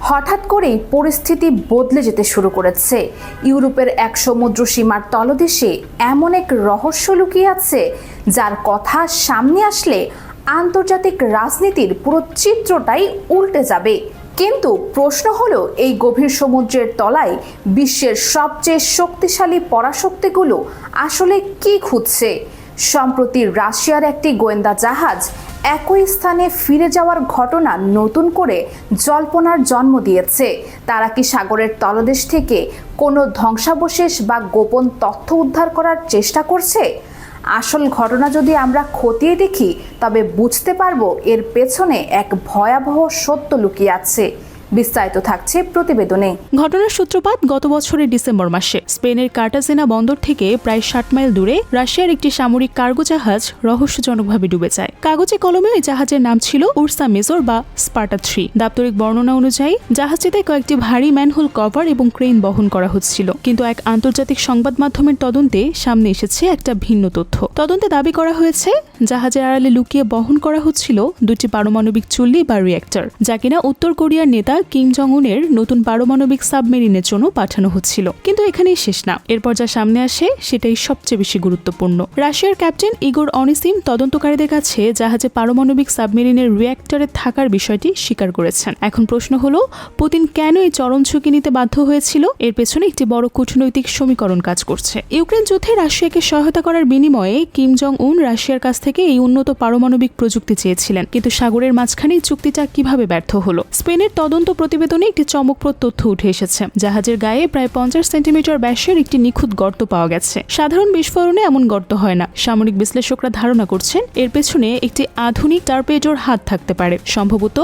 হঠাৎ করেই পরিস্থিতি বদলে যেতে শুরু করেছে। ইউরোপের এক সমুদ্র সীমার তলদেশে এমন এক রহস্য লুকিয়ে আছে, যার কথা সামনে আসলে আন্তর্জাতিক রাজনীতির পুরো চিত্রটাই উল্টে যাবে। কিন্তু প্রশ্ন হলো, এই গভীর সমুদ্রের তলায় বিশ্বের সবচেয়ে শক্তিশালী পরাশক্তিগুলো আসলে কি খুঁজছে? সম্প্রতি রাশিয়ার একটি গোয়েন্দা জাহাজ একই স্থানে ফিরে যাওয়ার ঘটনা নতুন করে জল্পনার জন্ম দিয়েছে। তারা কি সাগরের তলদেশ থেকে কোনো ধ্বংসাবশেষ বা গোপন তথ্য উদ্ধার করার চেষ্টা করছে? আসল ঘটনা যদি আমরা খতিয়ে দেখি, তবে বুঝতে পারবো এর পেছনে এক ভয়াবহ সত্য লুকিয়ে আছে। বিস্তারিত থাকছে প্রতিবেদনে। ঘটনার সূত্রপাত গত বছরের ডিসেম্বর মাসে স্পেনের কার্টাজেনা বন্দর থেকে প্রায় 60 মাইল দূরে রাশিয়ার একটি সামরিক কার্গো জাহাজ রহস্যজনকভাবে ডুবে যায়। কাগজে কলমে ওই জাহাজের নাম ছিল উর্সা মেজর বা স্পার্টা 3। দাপ্তরিক বর্ণনা অনুযায়ী জাহাজটিতে কয়েকটি ভারী ম্যানহোল কভার এবং ক্রেন বহন করা হচ্ছিল। কিন্তু এক আন্তর্জাতিক সংবাদ মাধ্যমের তদন্তে সামনে এসেছে একটা ভিন্ন তথ্য। তদন্তে দাবি করা হয়েছে জাহাজের আড়ালে লুকিয়ে বহন করা হচ্ছিল দুটি পারমাণবিক চুল্লি বা রিঅ্যাক্টর, যা কিনা উত্তর কোরিয়ার নেতা কিম জং উনের নতুন পারমাণবিক সাবমেরিনের জন্য পাঠানো হচ্ছিল। কিন্তু এখানেই শেষ না, এরপর যা সামনে আসে সেটাই সবচেয়ে বেশি গুরুত্বপূর্ণ। রাশিয়ার ক্যাপ্টেন ইগোর অনিসিম তদন্তকারীদের কাছে জাহাজে পারমাণবিক সাবমেরিনের রিঅ্যাক্টরে থাকার বিষয়টি স্বীকার করেছেন। এখন প্রশ্ন হলো, পুতিন কেন এই চরম ঝুঁকি নিতে বাধ্য হয়েছিল? এর পেছনে একটি বড় কূটনৈতিক সমীকরণ কাজ করছে। ইউক্রেন যুদ্ধে রাশিয়াকে সহায়তা করার বিনিময়ে কিম জং উন রাশিয়ার কাছ থেকে এই উন্নত পারমাণবিক প্রযুক্তি চেয়েছিলেন, কিন্তু সাগরের মাঝখানে চুক্তিটা কিভাবে ব্যর্থ হলো? স্পেনের তদন্ত প্রতিবেদনে একটি চমকপ্রদ তথ্য উঠে এসেছে। জাহাজের গায়ে প্রায় 50 সেন্টিমিটার ব্যাসের একটি নিখুঁত গর্ত পাওয়া গেছে। সাধারণ বিস্ফোরণে এমন গর্ত হয় না। সামরিক বিশ্লেষকরা ধারণা করছেন এর পেছনে একটি আধুনিক টর্পেডোর হাত থাকতে পারে। সম্ভবত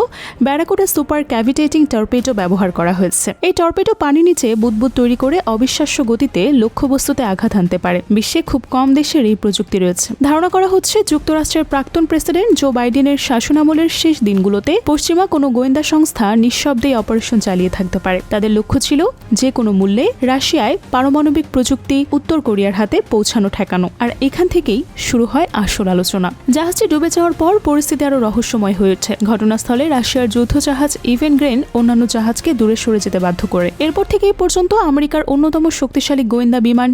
ব্যারাকুডা সুপার ক্যাভিটেটিং টর্পেডো ব্যবহার করা হয়েছে। এই টর্পেডো পানির নিচে বুদবুদ তৈরি করে অবিশ্বাস্য গতিতে লক্ষ্যবস্তুতে আঘাত হানতে পারে। বিশ্বে খুব কম দেশের এই প্রযুক্তি রয়েছে। ধারণা করা হচ্ছে যুক্তরাষ্ট্রের প্রাক্তন প্রেসিডেন্ট জো বাইডেনের শাসনামলের শেষ দিনগুলোতে পশ্চিমা কোনো গোয়েন্দা সংস্থা নিঃশব্দে অপারেশন চালিয়ে থাকতে পারে। তাদের লক্ষ্য ছিল যে কোনো মূল্যে রাশিয়ায় পারমাণবিক প্রযুক্তি উত্তর কোরিয়ার হাতে পৌঁছানো ঠেকানো। আর এখান থেকেই শুরু হয় আসল আলোচনা। জাহাজটি ডুবে যাওয়ার পর পরিস্থিতি আরো রহস্যময় হয়ে ওঠে। ঘটনাস্থলে রাশিয়ার যুদ্ধ জাহাজ ইভেনগ্রেন অন্যান্য জাহাজকে দূরে সরে যেতে বাধ্য করে। এরপর থেকে এই পর্যন্ত আমেরিকার অন্যতম শক্তিশালী গোয়েন্দা বিমান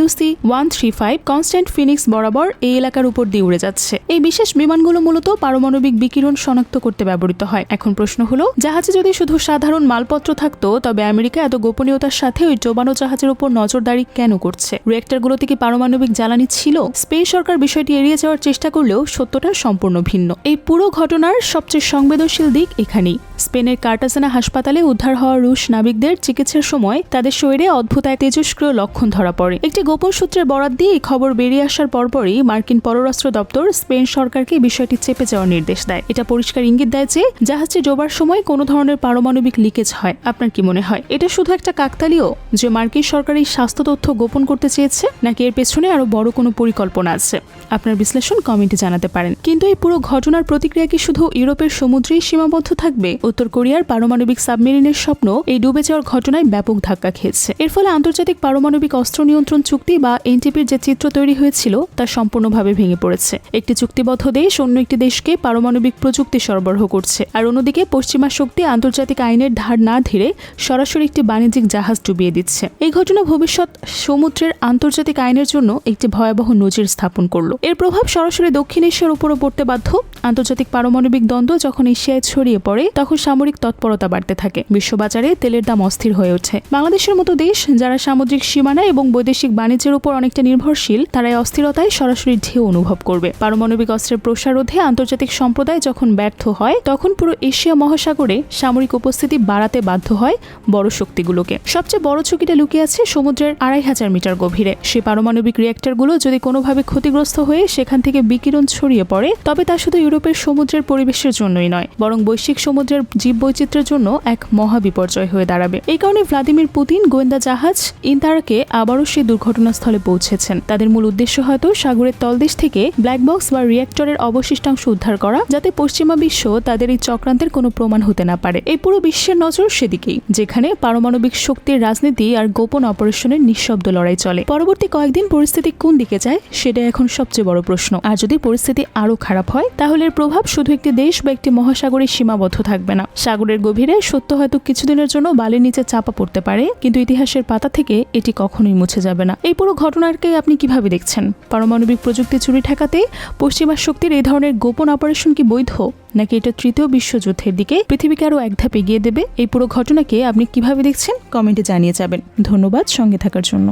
WC-135 কনস্ট্যান্ট ফিনিক্স বরাবর এই এলাকার উপর দিয়ে উড়ে যাচ্ছে। এই বিশেষ বিমানগুলো মূলত পারমাণবিক বিকিরণ শনাক্ত করতে ব্যবহৃত হয়। এখন প্রশ্ন হলো, জাহাজে যদি শুধু সাধারণ মালপত্র থাকতো, তবে আমেরিকা এত গোপনীয়তার সাথে ওই ডোবানো জাহাজের উপর নজরদারি কেন করছে? রিঅ্যাক্টরগুলোতে কি পারমাণবিক জ্বালানি ছিল? স্পেন সরকার বিষয়টি এড়িয়ে যাওয়ার চেষ্টা করলেও সত্যটা সম্পূর্ণ ভিন্ন। এই পুরো ঘটনার সবচেয়ে সংবেদনশীল দিক এখানেই। স্পেনের কার্টাজেনা হাসপাতালে উদ্ধার হওয়া রুশ নাবিকদের চিকিৎসার সময় তাদের শরীরে অদ্ভুত এক তেজস্ক্রিয় লক্ষণ ধরা পড়ে। একটি গোপন সূত্রের বরাত দিয়ে এই খবর বেরিয়ে আসার পরপরই মার্কিন পররাষ্ট্র দপ্তর স্পেন সরকারকে বিষয়টি চেপে যাওয়ার নির্দেশ দেয়। এটা পরিষ্কার ইঙ্গিত দেয় যে জাহাজটি ডোবার সময় কোনো ধরনের পারমাণবিক লিকেজ হয়। আপনার কি মনে হয়, এটা শুধু একটা কাকতালীয় যে মার্কিন সরকার এই স্বাস্থ্য তথ্য গোপন করতে চেয়েছে, নাকি এর পেছনে আরো বড় কোনো পরিকল্পনা আছে? আপনার বিশ্লেষণ কমেন্টে জানাতে পারেন। কিন্তু এই পুরো ঘটনার প্রতিক্রিয়া কি শুধু ইউরোপের সমুদ্রেই সীমাবদ্ধ থাকবে? উত্তর কোরিয়ার পারমাণবিক সাবমেরিনের স্বপ্ন এই ডুবে যাওয়ার ঘটনায় ব্যাপক ধাক্কা খেয়েছে। এর ফলে আন্তর্জাতিক পারমাণবিক অস্ত্র নিয়ন্ত্রণ চুক্তি বা এনটিপির যে চিত্র তৈরি হয়েছিল তা সম্পূর্ণভাবে ভেঙে পড়েছে। একটি চুক্তিবদ্ধ দেশ অন্য একটি দেশকে পারমাণবিক প্রযুক্তি সরবরাহ করছে, আর অন্যদিকে পশ্চিমা শক্তি আন্তর্জাতিক আইনের ধার না ধীরে সরাসরি একটি বাণিজ্যিক জাহাজ ডুবিয়ে দিচ্ছে। এই ঘটনা ভবিষ্যৎ সমুদ্রের আন্তর্জাতিক আইনের জন্য একটি ভয়াবহ নজির স্থাপন করলো। এর প্রভাব সরাসরি দক্ষিণ এশিয়ার উপরও পড়তে বাধ্য। আন্তর্জাতিক পারমাণবিক দ্বন্দ্ব যখন এশিয়ায় ছড়িয়ে পড়ে, তখন সামরিক তৎপরতা বাড়তে থাকে। বিশ্ববাজারে তেলের দাম অস্থির হয়ে ওঠে। বাংলাদেশের মতো দেশ যারা সামুদ্রিক সীমানা এবং বৈদেশিক বাণিজ্যের উপর অনেকটা নির্ভরশীল, তারা এই অস্থিরতায় সরাসরি ঢেউ অনুভব করবে। পারমাণবিক অস্ত্রের প্রসার রোধে আন্তর্জাতিক সম্প্রদায় যখন ব্যর্থ হয়, তখন পুরো এশিয়া মহাসাগরে সামরিক উপস্থিতি বাড়াতে বাধ্য হয় বড় শক্তিগুলোকে। সবচেয়ে বড় ঝুঁকিটা লুকিয়ে আছে সমুদ্রের 2500 মিটার গভীরে। সে পারমাণবিক রিঅ্যাক্টরগুলো যদি কোনোভাবে ক্ষতিগ্রস্ত হয়ে সেখান থেকে বিকিরণ ছড়িয়ে পড়ে, তবে তা শুধু ইউরোপের সমুদ্রের পরিবেশের জন্যই নয়, বরং বৈশ্বিক সমুদ্রের জীববৈচিত্র্যের জন্য এক মহাবিপর্যয় হয়ে দাঁড়াবে। এই কারণে ভ্লাদিমির পুতিন গোয়েন্দা জাহাজ ইন্তারাকে আবারও সেই দুর্ঘটনাস্থলে পৌঁছেছেন। তাদের মূল উদ্দেশ্য হয়তো সাগরের তলদেশ থেকে ব্ল্যাক বক্স বা রিঅ্যাক্টরের অবশিষ্টাংশ উদ্ধার করা, যাতে পশ্চিমা বিশ্ব তাদের এই চক্রান্তের কোনো প্রমাণ হতে না পারে। এই পুরো বিশ্বের নজর সেদিকেই, যেখানে পারমাণবিক শক্তির রাজনীতি আর গোপন অপারেশনের নিঃশব্দ লড়াই চলে। পরবর্তী কয়েকদিন পরিস্থিতি কোন দিকে যায় সেটা এখন সবচেয়ে বড় প্রশ্ন। আর যদি পরিস্থিতি আরো খারাপ হয়, তাহলে এর প্রভাব শুধু একটি দেশ বা একটি মহাসাগরে সীমাবদ্ধ থাকবে না। না। সাগরের গভীরে সত্য হয়তো কিছুদিনের জন্য বালির নিচে চাপা পড়তে পারে, কিন্তু ইতিহাসের পাতা থেকে এটি কখনোই মুছে যাবে না। এই পুরো ঘটনাকে আপনি কিভাবে দেখছেন? পারমাণবিক প্রযুক্তি চুরি ঠেকাতে পশ্চিমা শক্তির এই ধরনের গোপন অপারেশন কি বৈধ, নাকি এটা তৃতীয় বিশ্বযুদ্ধের দিকে পৃথিবীকে আরও এক ধাপ এগিয়ে দেবে? এই পুরো ঘটনাকে আপনি কিভাবে দেখছেন কমেন্টে জানিয়ে যাবেন। ধন্যবাদ সঙ্গে থাকার জন্য।